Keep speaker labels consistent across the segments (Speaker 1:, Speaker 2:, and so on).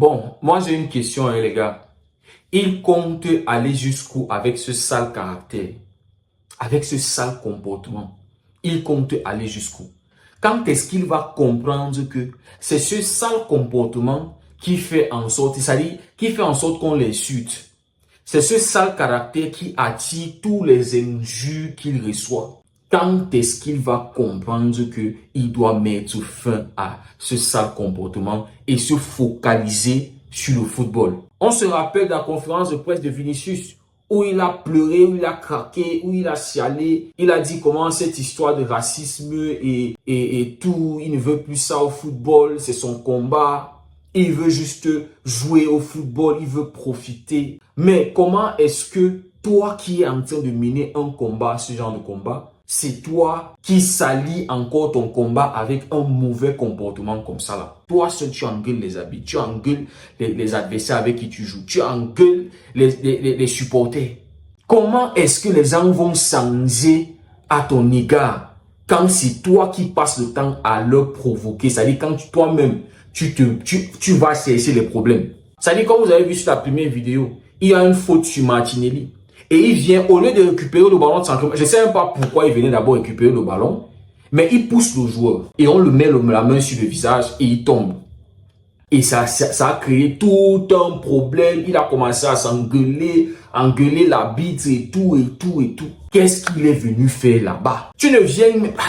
Speaker 1: Bon, moi j'ai une question, hein, les gars. Il compte aller jusqu'où avec ce sale caractère, avec ce sale comportement? Il compte aller jusqu'où? Quand est-ce qu'il va comprendre que c'est ce sale comportement qui fait en sorte, c'est-à-dire qui fait en sorte qu'on l'insulte? C'est ce sale caractère qui attire tous les injures qu'il reçoit. Quand est-ce qu'il va comprendre que il doit mettre fin à ce sale comportement et se focaliser sur le football? On se rappelle de la conférence de presse de Vinicius où il a pleuré, où il a craqué, où il a chialé. Il a dit comment cette histoire de racisme et tout, il ne veut plus ça au football, c'est son combat. Il veut juste jouer au football, il veut profiter. Mais comment est-ce que toi qui es en train de mener un combat, ce genre de combat, c'est toi qui salis encore ton combat avec un mauvais comportement comme ça là. Toi seul, tu engueules les habits, tu engueules les adversaires avec qui tu joues, tu engueules les supporters. Comment est-ce que les gens vont changer à ton égard quand c'est toi qui passes le temps à leur provoquer? C'est-à-dire quand toi-même, tu vas chercher les problèmes. C'est-à-dire comme vous avez vu sur la première vidéo, il y a une faute sur Martinelli. Et il vient, au lieu de récupérer le ballon de centre, je ne sais même pas pourquoi il venait d'abord récupérer le ballon, mais il pousse le joueur et on le met la main sur le visage et il tombe. Et ça a créé tout un problème. Il a commencé à engueuler l'arbitre et tout. Qu'est-ce qu'il est venu faire là-bas? Tu ne viens même pas.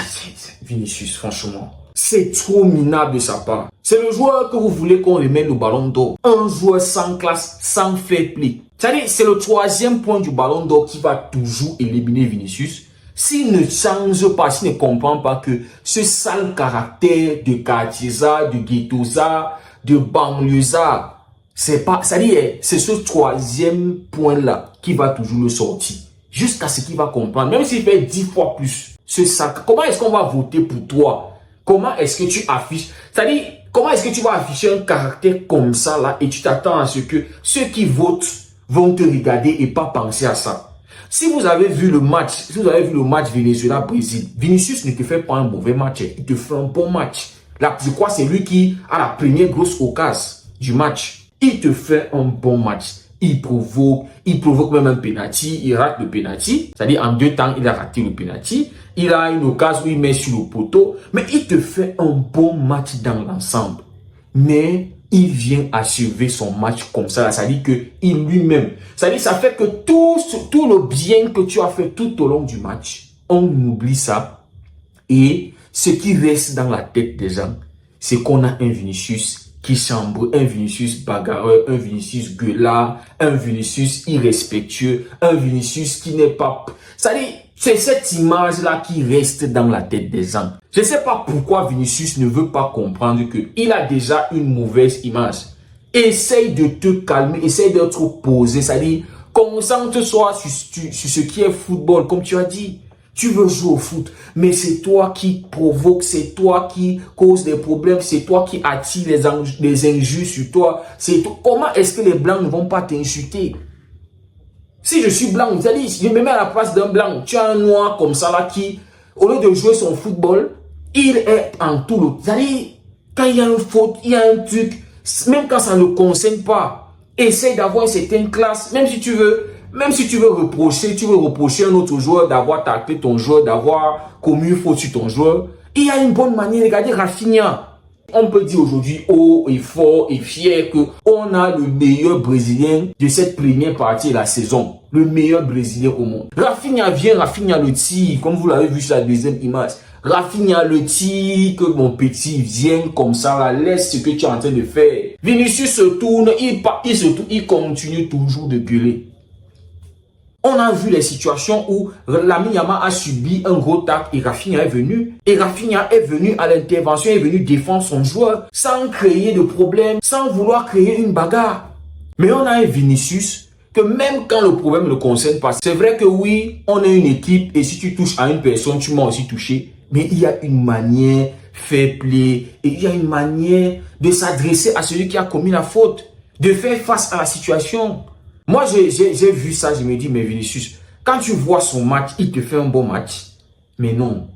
Speaker 1: Vinicius, franchement, c'est trop minable de sa part. C'est le joueur que vous voulez qu'on lui mette le ballon d'or. Un joueur sans classe, sans fair play. C'est le troisième point du ballon d'or qui va toujours éliminer Vinicius. S'il ne change pas, s'il ne comprend pas que ce sale caractère de quartier-ça, de ghetto-ça, de banlieue-ça, c'est ce troisième point-là qui va toujours le sortir. Jusqu'à ce qu'il va comprendre. Même s'il fait 10 fois plus, ce sac. Comment est-ce qu'on va voter pour toi? Comment est-ce que tu affiches? C'est-à-dire, comment est-ce que tu vas afficher un caractère comme ça là et tu t'attends à ce que ceux qui votent vont te regarder et pas penser à ça? Si vous avez vu le match, Venezuela-Brésil, Vinicius ne te fait pas un mauvais match, il te fait un bon match. Là, je crois que c'est lui qui a la première grosse occasion du match. Il te fait un bon match. Il provoque même un penalty, il rate le penalty. C'est-à-dire en 2 temps, il a raté le penalty. Il a une occasion où il met sur le poteau. Mais il te fait un bon match dans l'ensemble. Mais il vient achever son match comme ça. C'est-à-dire qu'il lui-même. C'est-à-dire ça fait que tout le bien que tu as fait tout au long du match, on oublie ça. Et ce qui reste dans la tête des gens, c'est qu'on a un Vinicius qui chambre, un Vinicius bagarreur, un Vinicius gueulard, un Vinicius irrespectueux, un Vinicius qui n'est pas... C'est cette image-là qui reste dans la tête des gens. Je ne sais pas pourquoi Vinicius ne veut pas comprendre qu'il a déjà une mauvaise image. Essaye de te calmer, essaye d'être posé, c'est-à-dire concentre-toi sur ce qui est football, comme tu as dit. Tu veux jouer au foot, mais c'est toi qui provoque, c'est toi qui cause des problèmes, c'est toi qui attire les injures sur toi. Comment est-ce que les blancs ne vont pas t'insulter? Si je suis blanc, je me mets à la place d'un blanc. Tu as un noir comme ça là qui, au lieu de jouer son football, il est en tout le... C'est-à-dire, quand il y a une faute, il y a un truc, même quand ça ne le concerne pas, essaye d'avoir une certaine classe, même si tu veux reprocher un autre joueur d'avoir taclé ton joueur, d'avoir commis une faute sur ton joueur. Il y a une bonne manière. Regardez Rafinha. On peut dire aujourd'hui haut et fort et fier qu'on a le meilleur Brésilien de cette première partie de la saison. Le meilleur Brésilien au monde. Rafinha vient, Rafinha le tire, comme vous l'avez vu sur la deuxième image. Rafinha le tire, que mon petit vient comme ça, là, laisse ce que tu es en train de faire. Vinicius se tourne, il continue toujours de gueuler. On a vu les situations où Lamine Yamal a subi un gros tacle et Rafinha est venu. Et Rafinha est venu à l'intervention, est venu défendre son joueur sans créer de problème, sans vouloir créer une bagarre. Mais on a un Vinicius que même quand le problème ne le concerne pas, c'est vrai que oui, on est une équipe et si tu touches à une personne, tu m'as aussi touché. Mais il y a une manière fair play et il y a une manière de s'adresser à celui qui a commis la faute, de faire face à la situation. Moi, j'ai vu ça, je me dis, mais Vinicius, quand tu vois son match, il te fait un bon match. Mais non,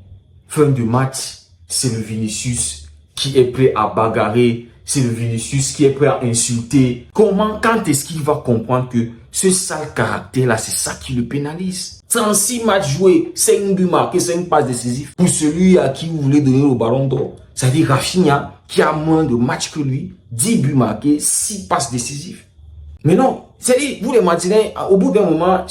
Speaker 1: fin de match, c'est le Vinicius qui est prêt à bagarrer c'est le Vinicius qui est prêt à insulter. Quand est-ce qu'il va comprendre que ce sale caractère-là, c'est ça qui le pénalise? 36 matchs joués, 5 buts marqués, 5 passes décisives. Pour celui à qui vous voulez donner le ballon d'or, c'est-à-dire Rafinha, qui a moins de matchs que lui, 10 buts marqués, 6 passes décisives. Mais non, c'est-à-dire, vous les Martinez, au bout d'un moment,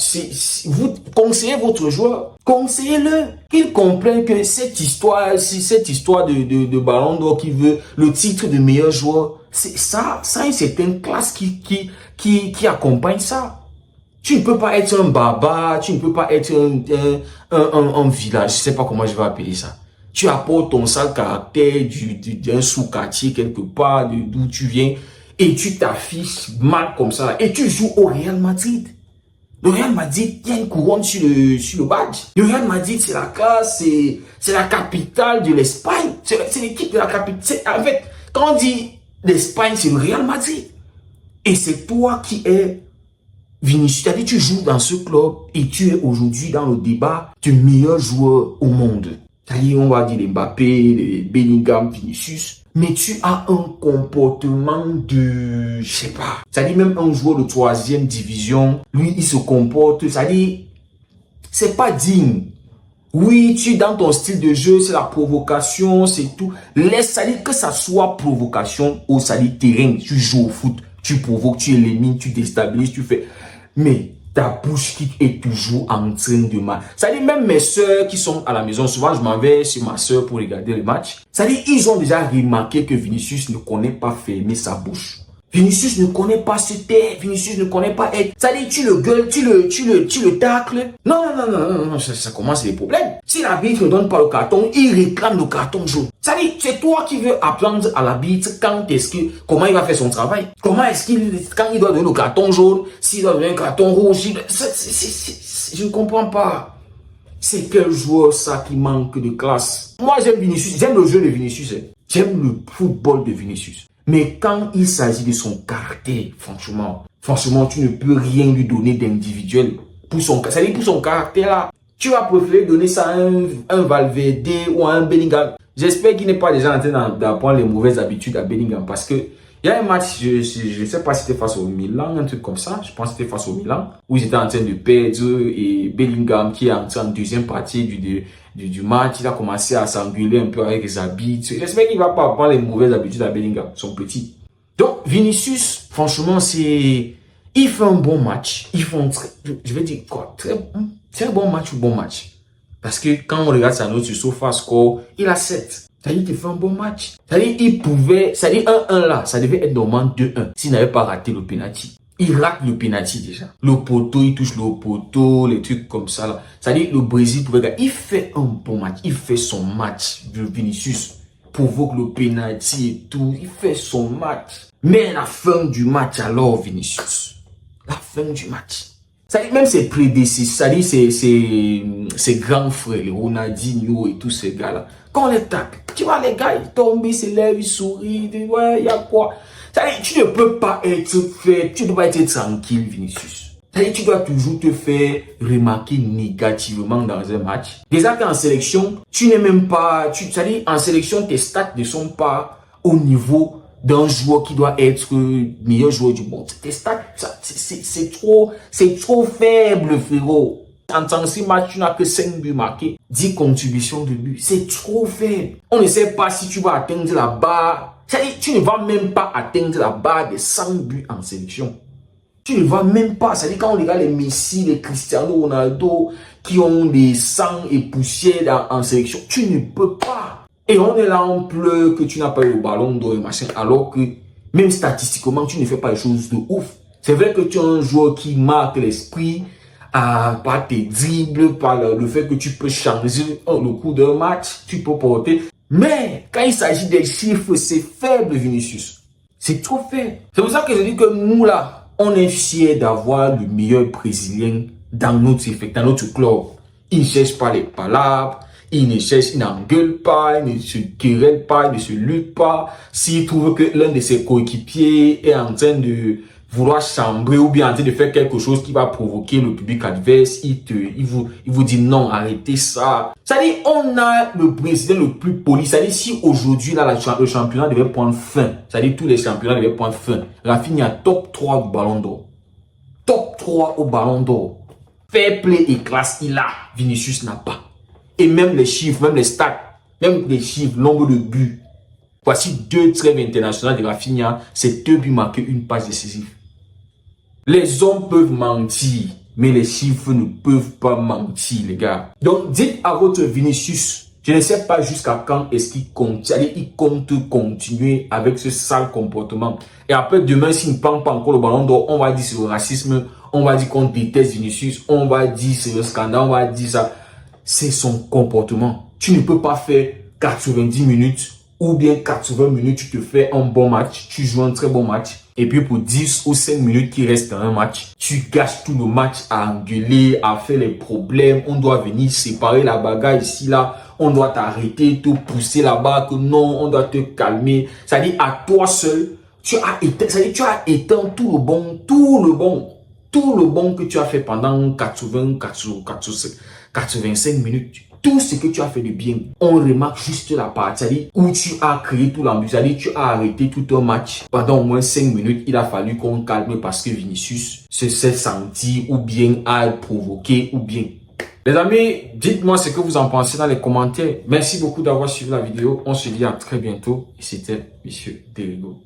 Speaker 1: vous conseillez votre joueur, conseillez-le, qu'il comprenne que cette histoire de ballon d'or qui veut le titre de meilleur joueur, c'est ça a une certaine classe qui accompagne ça. Tu ne peux pas être un baba, tu ne peux pas être un village, je sais pas comment je vais appeler ça. Tu apportes ton sale caractère d'un sous-quartier quelque part, d'où tu viens, et tu t'affiches mal comme ça, et tu joues au Real Madrid. Le Real Madrid, il y a une couronne sur le badge. Le Real Madrid, c'est la classe, c'est la capitale de l'Espagne. C'est l'équipe de la capitale. En fait, quand on dit l'Espagne, c'est le Real Madrid. Et c'est toi qui es Vinicius. C'est-à-dire, tu joues dans ce club et tu es aujourd'hui dans le débat du meilleur joueur au monde. C'est-à-dire, on va dire les Mbappé, les Bellingham, Vinicius. Mais tu as un comportement de, je sais pas. C'est-à-dire, même un joueur de 3e division, lui, il se comporte, c'est-à-dire, c'est pas digne. Oui, tu es dans ton style de jeu, c'est la provocation, c'est tout. Laisse, c'est-à-dire que ça soit provocation ou c'est-à-dire terrain. Tu joues au foot, tu provoques, tu élimines, tu déstabilises, tu fais. Mais ta bouche qui est toujours en train de mal. C'est-à-dire même mes soeurs qui sont à la maison, souvent je m'en vais chez ma soeur pour regarder le match. C'est-à-dire ils ont déjà remarqué que Vinicius ne connaît pas fermer sa bouche. Vinicius ne connaît pas se taire, Vinicius ne connaît pas être. C'est-à-dire tu le gueules, tu le tacles. Non, ça commence les problèmes. Si l'arbitre ne donne pas le carton, il réclame le carton jaune. C'est-à-dire c'est toi qui veux apprendre à l'arbitre comment il va faire son travail. Quand il doit donner le carton jaune, s'il doit donner un carton rouge, je ne comprends pas. C'est quel joueur ça qui manque de classe? Moi j'aime Vinicius, j'aime le jeu de Vinicius. J'aime le football de Vinicius. Mais quand il s'agit de son caractère, franchement, tu ne peux rien lui donner d'individuel. C'est-à-dire pour son caractère là, tu vas préférer donner ça à un Valverde ou à un Bellingham. J'espère qu'il n'est pas déjà en train d'apprendre les mauvaises habitudes à Bellingham. Parce que il y a un match, je ne sais pas si c'était face au Milan, un truc comme ça. Je pense que c'était face au Milan, où ils étaient en train de perdre et Bellingham qui est entré en deuxième partie du match, il a commencé à s'engueuler un peu avec les habitudes. J'espère qu'il ne va pas apprendre les mauvaises habitudes à Bellingham, son petit. Donc, Vinicius, franchement, il fait un bon match. Il fait je vais dire quoi, très bon match. Parce que quand on regarde sa note sur SofaScore, il a 7. C'est-à-dire qu'il fait un bon match. C'est-à-dire 1-1 là, ça devait être normalement 2-1 s'il n'avait pas raté le penalty. Il rate le penalty déjà. Le poteau, il touche le poteau, les trucs comme ça là. C'est-à-dire le Brésil pouvait gagner. Il fait un bon match. Il fait son match. Vinicius provoque le penalty et tout. Il fait son match. Mais la fin du match alors, Vinicius. La fin du match. C'est-à-dire même ses prédécesseurs, c'est-à-dire ses grands frères, les Ronaldinho et tous ces gars-là. Quand on les tape, tu vois les gars, ils tombent, ils se lèvent, ils sourient, ils disent, ouais, il y a quoi? C'est-à-dire tu ne peux pas être tranquille, Vinicius. C'est-à-dire tu dois toujours te faire remarquer négativement dans un match. Déjà qu'en sélection, tu n'es même pas, c'est-à-dire en sélection, tes stats ne sont pas au niveau d'un joueur qui doit être le meilleur joueur du monde. Tes stats, c'est trop faible, frérot. En 36 matchs, tu n'as que 5 buts marqués, 10 contributions de buts. C'est trop faible. On ne sait pas si tu vas atteindre la barre. C'est-à-dire, tu ne vas même pas atteindre la barre des 100 buts en sélection. Tu ne vas même pas. C'est-à-dire, quand on regarde les Messi, les Cristiano Ronaldo, qui ont des sangs et poussières en sélection, tu ne peux pas. Et on est là, on pleure que tu n'as pas eu le ballon d'or et machin, alors que même statistiquement, tu ne fais pas les choses de ouf. C'est vrai que tu es un joueur qui marque l'esprit par tes dribbles, par le fait que tu peux changer le cours d'un match, tu peux porter. Mais quand il s'agit des chiffres, c'est faible, Vinicius. C'est trop faible. C'est pour ça que je dis que nous là, on est fiers d'avoir le meilleur Brésilien dans notre effet, dans notre club. Il ne cherche pas les palabres. Il n'engueule pas, il ne se querelle pas, il ne se lutte pas. S'il trouve que l'un de ses coéquipiers est en train de vouloir chambrer ou bien en train de faire quelque chose qui va provoquer le public adverse, il vous dit non, arrêtez ça. C'est-à-dire, on a le président le plus poli. C'est-à-dire, si aujourd'hui, là, le championnat devait prendre fin, c'est-à-dire, tous les championnats devaient prendre fin, Rafinha top 3 du Ballon d'Or. Top 3 au Ballon d'Or. Fair play et classe, il a. Vinicius n'a pas. Et même les chiffres, même les stats, même les chiffres, nombre de buts. Voici 2 trêves internationales de Rafinha, c'est 2 buts marqués, une passe décisive. Les hommes peuvent mentir, mais les chiffres ne peuvent pas mentir, les gars. Donc, dites à votre Vinicius, je ne sais pas jusqu'à quand est-ce qu'il compte. C'est-à-dire, il compte continuer avec ce sale comportement. Et après, demain, s'il ne prend pas encore le Ballon d'Or, on va dire c'est le racisme, on va dire qu'on déteste Vinicius, on va dire c'est le scandale, on va dire ça. C'est son comportement. Tu ne peux pas faire 90 minutes ou bien 80 minutes, tu te fais un bon match, tu joues un très bon match. Et puis pour 10 ou 5 minutes qui restent dans un match, tu gâches tout le match à engueuler, à faire les problèmes. On doit venir séparer la bagarre ici, là. On doit t'arrêter, te pousser là-bas, que non, on doit te calmer. C'est-à-dire à toi seul, tu as éteint tout le bon que tu as fait pendant 85 minutes. Tout ce que tu as fait de bien, on remarque juste la partie où tu as créé tout l'ambiance, tu as arrêté tout un match. Pendant au moins 5 minutes, il a fallu qu'on calme parce que Vinicius s'est senti ou bien a provoqué ou bien. Les amis, dites-moi ce que vous en pensez dans les commentaires. Merci beaucoup d'avoir suivi la vidéo. On se dit à très bientôt. Et c'était Monsieur Derigo.